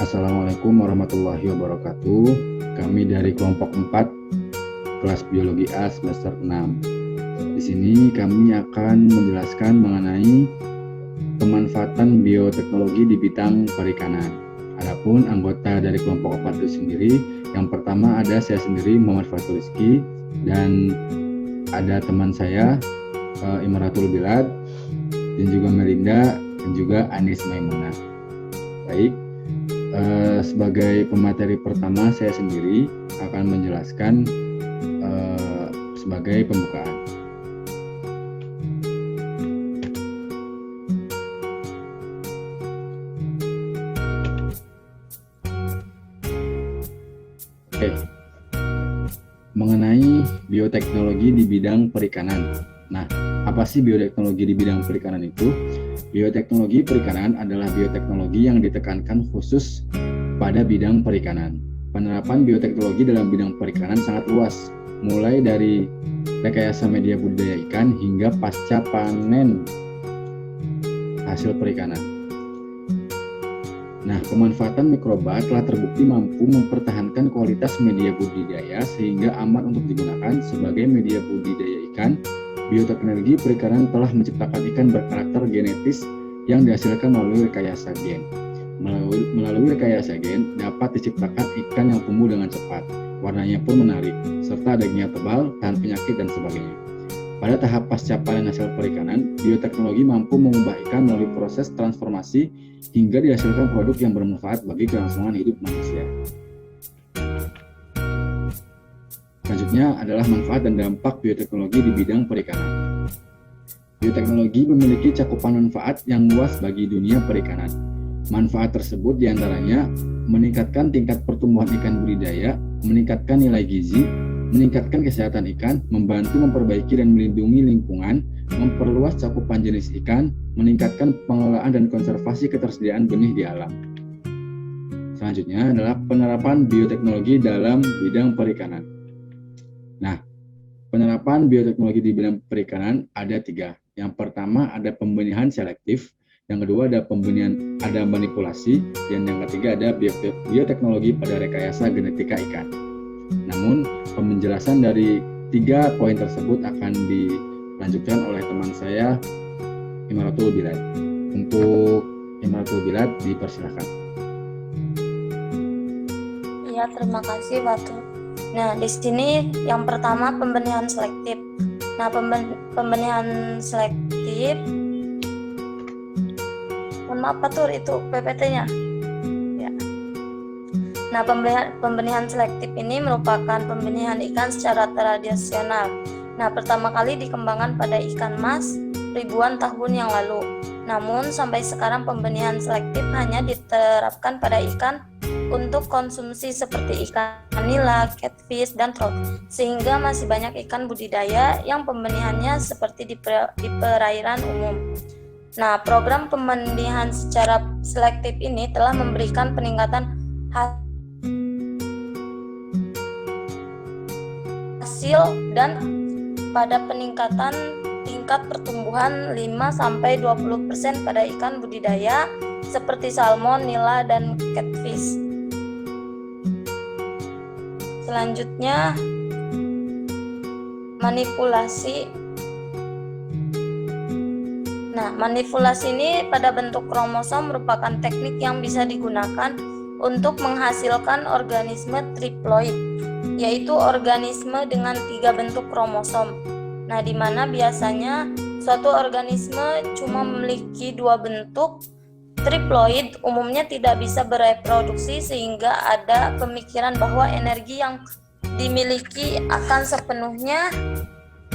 Assalamualaikum warahmatullahi wabarakatuh. Kami dari kelompok 4, kelas biologi A semester 6. Di sini kami akan menjelaskan mengenai pemanfaatan bioteknologi di bidang perikanan. Adapun anggota dari kelompok 4 itu sendiri, yang pertama ada saya sendiri, Muhammad Fatul Rizky, dan ada teman saya, Imaratul Bilad, dan juga Melinda, dan juga Anis Maimunah. Baik, sebagai pemateri pertama saya sendiri akan menjelaskan sebagai pembukaan. Oke, mengenai bioteknologi di bidang perikanan. Nah, apa sih bioteknologi di bidang perikanan itu? Bioteknologi perikanan adalah bioteknologi yang ditekankan khusus pada bidang perikanan. Penerapan bioteknologi dalam bidang perikanan sangat luas, mulai dari rekayasa media budidaya ikan hingga pasca panen hasil perikanan. Nah, pemanfaatan mikroba telah terbukti mampu mempertahankan kualitas media budidaya sehingga aman untuk digunakan sebagai media budidaya ikan. Bioteknologi perikanan telah menciptakan ikan berkarakter genetis yang dihasilkan melalui rekayasa gen. Melalui rekayasa gen dapat diciptakan ikan yang tumbuh dengan cepat, warnanya pun menarik, serta dagingnya tebal, tahan penyakit, dan sebagainya. Pada tahap pasca panen hasil perikanan, bioteknologi mampu mengubah ikan melalui proses transformasi hingga dihasilkan produk yang bermanfaat bagi kelangsungan hidup manusia. Selanjutnya adalah manfaat dan dampak bioteknologi di bidang perikanan. Bioteknologi memiliki cakupan manfaat yang luas bagi dunia perikanan. Manfaat tersebut diantaranya meningkatkan tingkat pertumbuhan ikan budidaya, meningkatkan nilai gizi, meningkatkan kesehatan ikan, membantu memperbaiki dan melindungi lingkungan, memperluas cakupan jenis ikan, meningkatkan pengelolaan dan konservasi ketersediaan benih di alam. Selanjutnya adalah penerapan bioteknologi dalam bidang perikanan. Nah, penerapan bioteknologi di bidang perikanan ada 3. Yang pertama ada pembenihan selektif, yang kedua ada manipulasi, dan yang ketiga ada bioteknologi pada rekayasa genetika ikan. Namun, penjelasan dari 3 poin tersebut akan dilanjutkan oleh teman saya, Imaratul Bilad. Untuk Imaratul Bilad, dipersilakan. Iya, terima kasih Batu. Nah, di sini yang pertama pembenihan selektif. Nah, pembenihan selektif, mohon maaf Batur, itu PPT-nya. Ya. Nah, pembenihan selektif ini merupakan pembenihan ikan secara tradisional. Nah, pertama kali dikembangkan pada ikan mas ribuan tahun yang lalu. Namun, sampai sekarang pembenihan selektif hanya diterapkan pada ikan untuk konsumsi seperti ikan nila, catfish, dan trout, sehingga masih banyak ikan budidaya yang pembenihannya seperti di perairan umum. Nah, program pembenihan secara selektif ini telah memberikan peningkatan hasil dan pada peningkatan tingkat pertumbuhan 5-20% pada ikan budidaya seperti salmon, nila, dan catfish. Selanjutnya, manipulasi. Nah, manipulasi ini pada bentuk kromosom merupakan teknik yang bisa digunakan untuk menghasilkan organisme triploid, yaitu organisme dengan 3 bentuk kromosom. Nah, di mana biasanya suatu organisme cuma memiliki 2 bentuk. Triploid umumnya tidak bisa bereproduksi sehingga ada pemikiran bahwa energi yang dimiliki akan sepenuhnya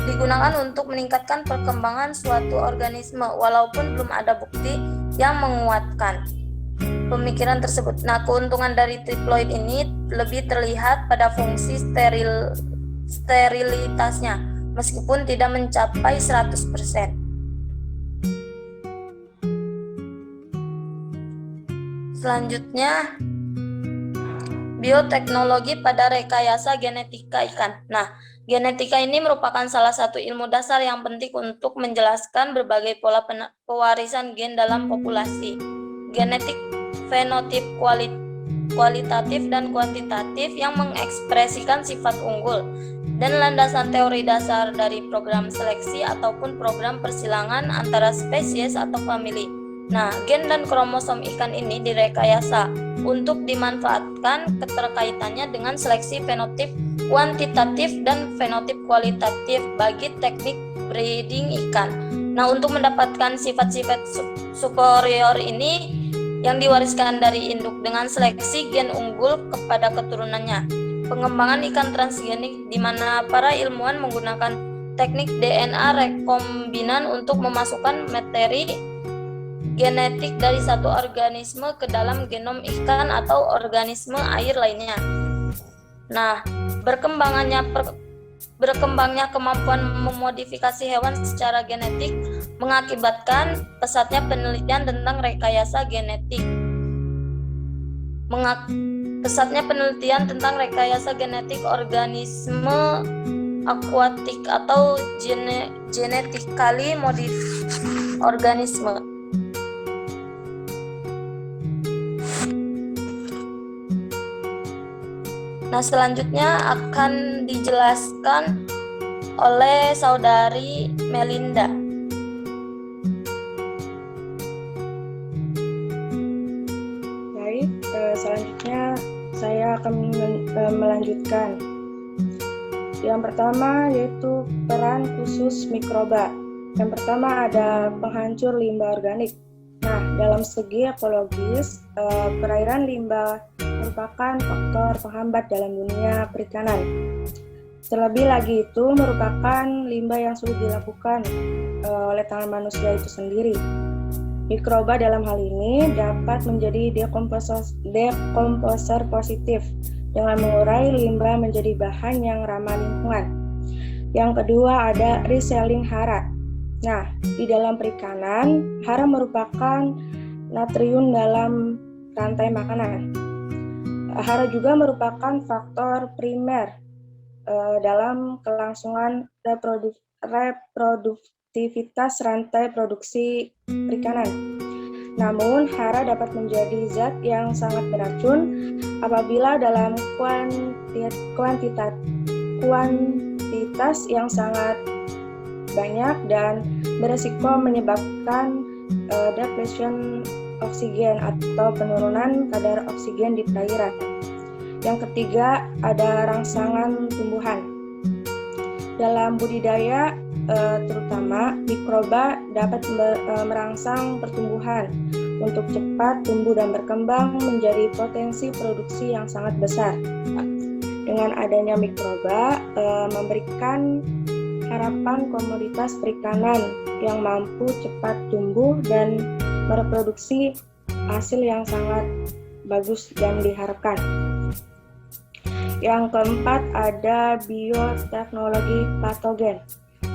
digunakan untuk meningkatkan perkembangan suatu organisme, walaupun belum ada bukti yang menguatkan pemikiran tersebut. Nah, keuntungan dari triploid ini lebih terlihat pada fungsi sterilitasnya, meskipun tidak mencapai 100%. Selanjutnya, bioteknologi pada rekayasa genetika ikan. Nah, genetika ini merupakan salah satu ilmu dasar yang penting untuk menjelaskan berbagai pola pewarisan gen dalam populasi. Genetik, fenotip, kualitatif dan kuantitatif yang mengekspresikan sifat unggul, dan landasan teori dasar dari program seleksi ataupun program persilangan antara spesies atau famili. Nah, gen dan kromosom ikan ini direkayasa untuk dimanfaatkan keterkaitannya dengan seleksi fenotip kuantitatif dan fenotip kualitatif bagi teknik breeding ikan. Nah, untuk mendapatkan sifat-sifat superior ini yang diwariskan dari induk dengan seleksi gen unggul kepada keturunannya. Pengembangan ikan transgenik di mana para ilmuwan menggunakan teknik DNA rekombinan untuk memasukkan materi genetik dari satu organisme ke dalam genom ikan atau organisme air lainnya. Nah, berkembangnya kemampuan memodifikasi hewan secara genetik mengakibatkan pesatnya penelitian tentang rekayasa genetik. Pesatnya penelitian tentang rekayasa genetik organisme akuatik atau genetically modified organisme. Nah, selanjutnya akan dijelaskan oleh saudari Melinda. Baik, selanjutnya saya akan melanjutkan. Yang pertama yaitu peran khusus mikroba. Yang pertama ada penghancur limbah organik. Nah, dalam segi ekologis, perairan limbah merupakan faktor penghambat dalam dunia perikanan. Terlebih lagi itu merupakan limbah yang sulit dilakukan oleh tangan manusia itu sendiri. Mikroba dalam hal ini dapat menjadi dekomposer positif dengan mengurai limbah menjadi bahan yang ramah lingkungan. Yang kedua ada reselling hara. Nah, di dalam perikanan, hara merupakan natrium dalam rantai makanan. Hara juga merupakan faktor primer dalam kelangsungan reproduktivitas rantai produksi perikanan. Namun, hara dapat menjadi zat yang sangat beracun apabila dalam kuantitas yang sangat banyak dan beresiko menyebabkan depletion oksigen atau penurunan kadar oksigen di perairan. Yang ketiga ada rangsangan tumbuhan. Dalam budidaya terutama mikroba dapat merangsang pertumbuhan untuk cepat tumbuh dan berkembang menjadi potensi produksi yang sangat besar. Dengan adanya mikroba memberikan harapan komoditas perikanan yang mampu cepat tumbuh dan mereproduksi hasil yang sangat bagus dan diharapkan. Yang keempat ada bioteknologi patogen.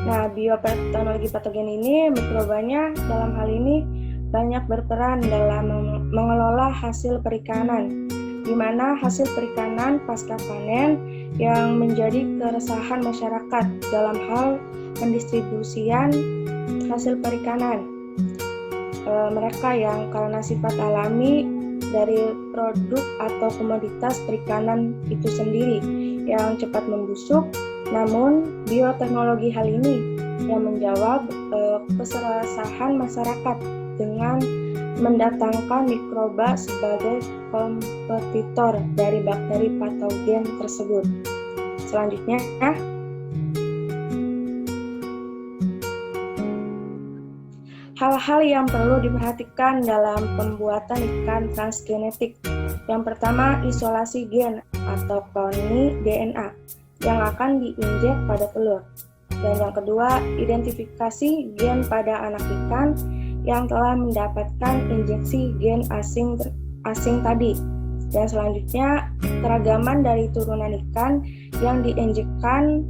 Nah, bioteknologi patogen ini mikrobanya dalam hal ini banyak berperan dalam mengelola hasil perikanan, di mana hasil perikanan pasca panen yang menjadi keresahan masyarakat dalam hal pendistribusian hasil perikanan. Mereka yang karena sifat alami dari produk atau komoditas perikanan itu sendiri yang cepat membusuk, namun bioteknologi hal ini yang menjawab keresahan masyarakat dengan mendatangkan mikroba sebagai kompetitor dari bakteri patogen tersebut. Selanjutnya, hal-hal yang perlu diperhatikan dalam pembuatan ikan transgenetik. Yang pertama, isolasi gen atau kloni DNA yang akan diinjek pada telur. Dan yang kedua, identifikasi gen pada anak ikan yang telah mendapatkan injeksi gen asing tadi. Dan selanjutnya, keragaman dari turunan ikan yang diinjekkan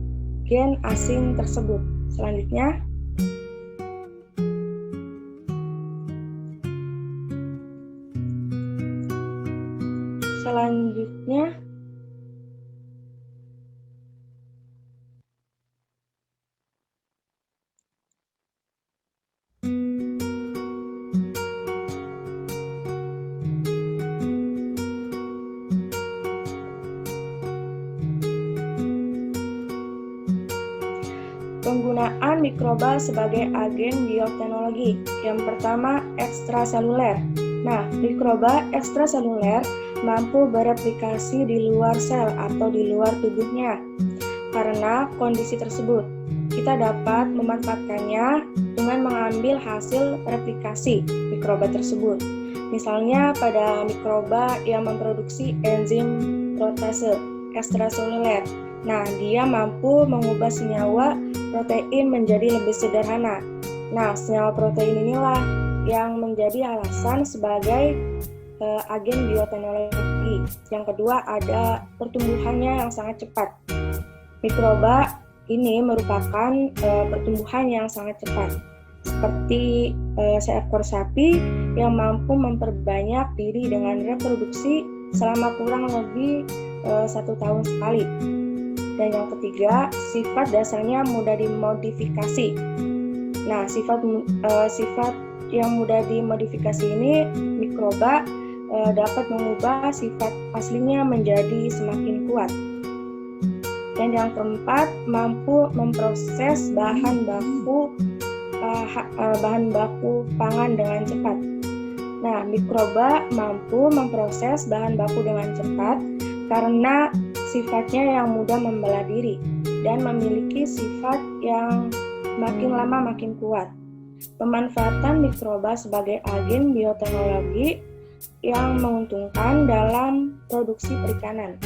gen asing tersebut. Selanjutnya, Penggunaan mikroba sebagai agen bioteknologi. Yang pertama, ekstraseluler. Nah, mikroba ekstraseluler mampu bereplikasi di luar sel atau di luar tubuhnya. Karena kondisi tersebut, kita dapat memanfaatkannya dengan mengambil hasil replikasi mikroba tersebut. Misalnya pada mikroba yang memproduksi enzim protase ekstraseluler. Nah, dia mampu mengubah senyawa protein menjadi lebih sederhana. Nah, senyawa protein inilah yang menjadi alasan sebagai agen bioteknologi. Yang kedua, ada pertumbuhannya yang sangat cepat. Mikroba ini merupakan pertumbuhan yang sangat cepat, seperti seekor sapi yang mampu memperbanyak diri dengan reproduksi selama kurang lebih 1 tahun sekali. Dan yang ketiga, sifat dasarnya mudah dimodifikasi. Nah, sifat yang mudah dimodifikasi ini, mikroba dapat mengubah sifat aslinya menjadi semakin kuat. Dan yang keempat, mampu memproses bahan baku pangan dengan cepat. Nah, mikroba mampu memproses bahan baku dengan cepat karena sifatnya yang mudah membelah diri dan memiliki sifat yang makin lama makin kuat. Pemanfaatan mikroba sebagai agen bioteknologi yang menguntungkan dalam produksi perikanan.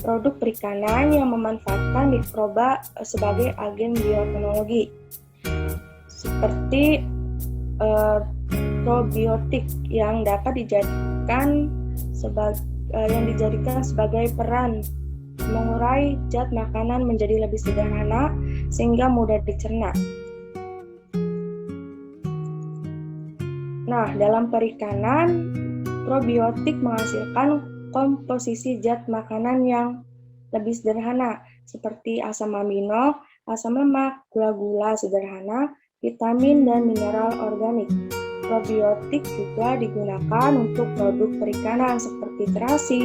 Produk perikanan yang memanfaatkan mikroba sebagai agen bioteknologi, seperti probiotik yang dapat dijadikan sebagai peran mengurai zat makanan menjadi lebih sederhana sehingga mudah dicerna. Nah, dalam perikanan, probiotik menghasilkan komposisi zat makanan yang lebih sederhana seperti asam amino, asam lemak, gula-gula sederhana, vitamin dan mineral organik. Probiotik juga digunakan untuk produk perikanan seperti terasi,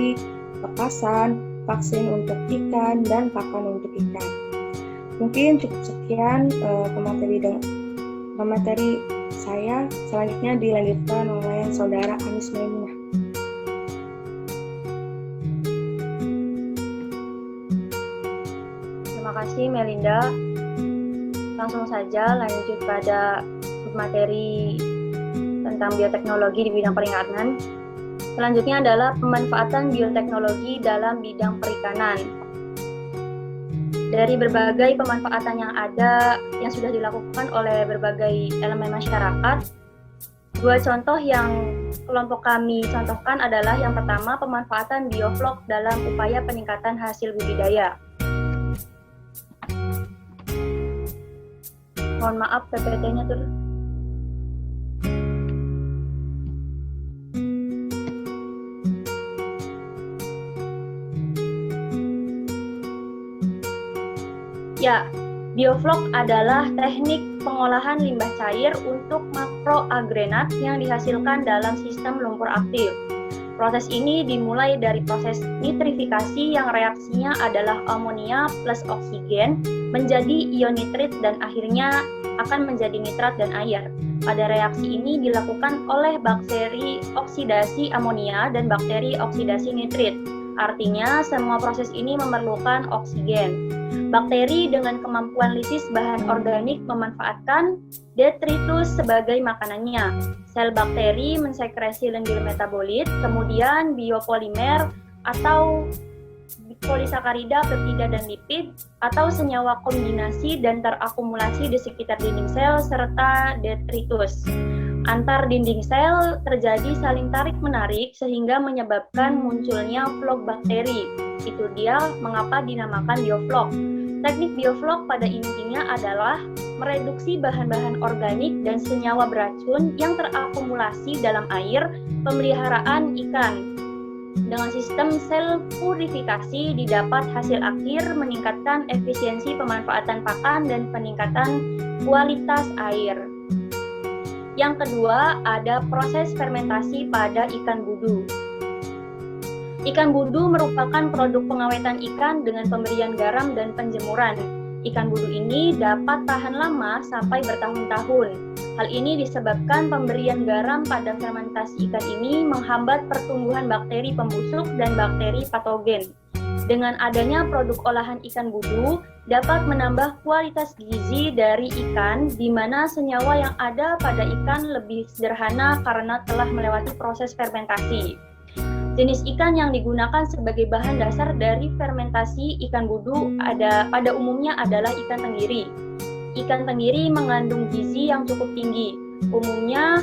pekasan, vaksin untuk ikan, dan pakan untuk ikan. Mungkin cukup sekian materi saya. Selanjutnya dilanjutkan oleh Saudara Anis Maimunah. Terima kasih Melinda. Langsung saja lanjut pada submateri tentang bioteknologi di bidang perikanan. Selanjutnya adalah pemanfaatan bioteknologi dalam bidang perikanan. Dari berbagai pemanfaatan yang ada yang sudah dilakukan oleh berbagai elemen masyarakat, 2 contoh yang kelompok kami contohkan adalah yang pertama pemanfaatan bioflok dalam upaya peningkatan hasil budidaya. Mohon maaf PPT-nya tuh. Ya, bioflok adalah teknik pengolahan limbah cair untuk makroagrenat yang dihasilkan dalam sistem lumpur aktif. Proses ini dimulai dari proses nitrifikasi yang reaksinya adalah amonia plus oksigen menjadi ion nitrit dan akhirnya akan menjadi nitrat dan air. Pada reaksi ini dilakukan oleh bakteri oksidasi amonia dan bakteri oksidasi nitrit. Artinya, semua proses ini memerlukan oksigen. Bakteri dengan kemampuan lisis bahan organik memanfaatkan detritus sebagai makanannya. Sel bakteri mensekresi lendir metabolit, kemudian biopolimer atau polisakarida, peptida, dan lipid, atau senyawa kombinasi dan terakumulasi di sekitar dinding sel serta detritus. Antar dinding sel terjadi saling tarik-menarik sehingga menyebabkan munculnya flok bakteri. Itu dia mengapa dinamakan bioflok. Teknik bioflok pada intinya adalah mereduksi bahan-bahan organik dan senyawa beracun yang terakumulasi dalam air pemeliharaan ikan. Dengan sistem sel purifikasi didapat hasil akhir meningkatkan efisiensi pemanfaatan pakan dan peningkatan kualitas air. Yang kedua, ada proses fermentasi pada ikan budu. Ikan budu merupakan produk pengawetan ikan dengan pemberian garam dan penjemuran. ikan budu ini dapat tahan lama sampai bertahun-tahun. Hal ini disebabkan pemberian garam pada fermentasi ikan ini menghambat pertumbuhan bakteri pembusuk dan bakteri patogen. Dengan adanya produk olahan ikan budu dapat menambah kualitas gizi dari ikan, di mana senyawa yang ada pada ikan lebih sederhana karena telah melewati proses fermentasi. Jenis ikan yang digunakan sebagai bahan dasar dari fermentasi ikan budu pada umumnya adalah ikan tenggiri. Ikan tenggiri mengandung gizi yang cukup tinggi. Umumnya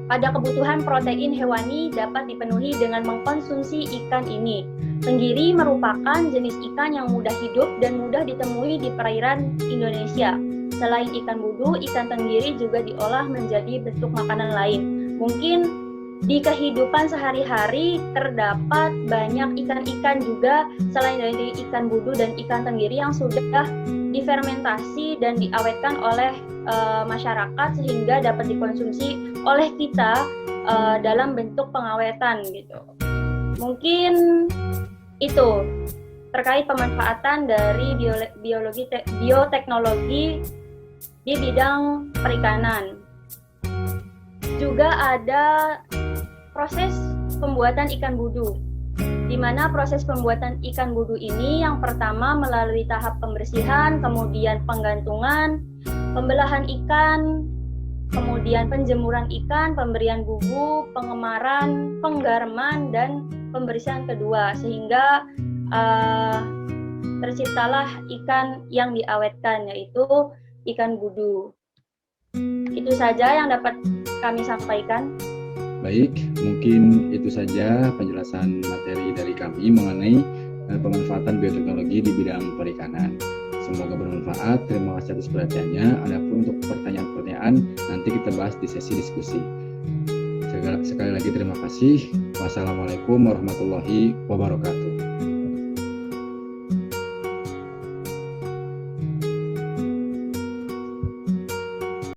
pada kebutuhan protein hewani dapat dipenuhi dengan mengkonsumsi ikan ini. Tenggiri merupakan jenis ikan yang mudah hidup dan mudah ditemui di perairan Indonesia. Selain ikan budu, ikan tenggiri juga diolah menjadi bentuk makanan lain. Mungkin di kehidupan sehari-hari terdapat banyak ikan-ikan juga selain dari ikan budu dan ikan tenggiri yang sudah difermentasi dan diawetkan oleh masyarakat sehingga dapat dikonsumsi oleh kita dalam bentuk pengawetan gitu. Mungkin itu terkait pemanfaatan dari bioteknologi di bidang perikanan. Juga ada proses pembuatan ikan budu, di mana proses pembuatan ikan budu ini yang pertama melalui tahap pembersihan, kemudian penggantungan, pembelahan ikan, kemudian penjemuran ikan, pemberian bubuk, pengemaran, penggarman, dan pembersihan kedua, sehingga terciptalah ikan yang diawetkan, yaitu ikan budu. Itu saja yang dapat kami sampaikan. Baik, mungkin itu saja penjelasan materi dari kami mengenai pemanfaatan bioteknologi di bidang perikanan. Semoga bermanfaat. Terima kasih atas perhatiannya. Adapun untuk pertanyaan-pertanyaan nanti kita bahas di sesi diskusi. Sekali lagi terima kasih. Wassalamualaikum warahmatullahi wabarakatuh.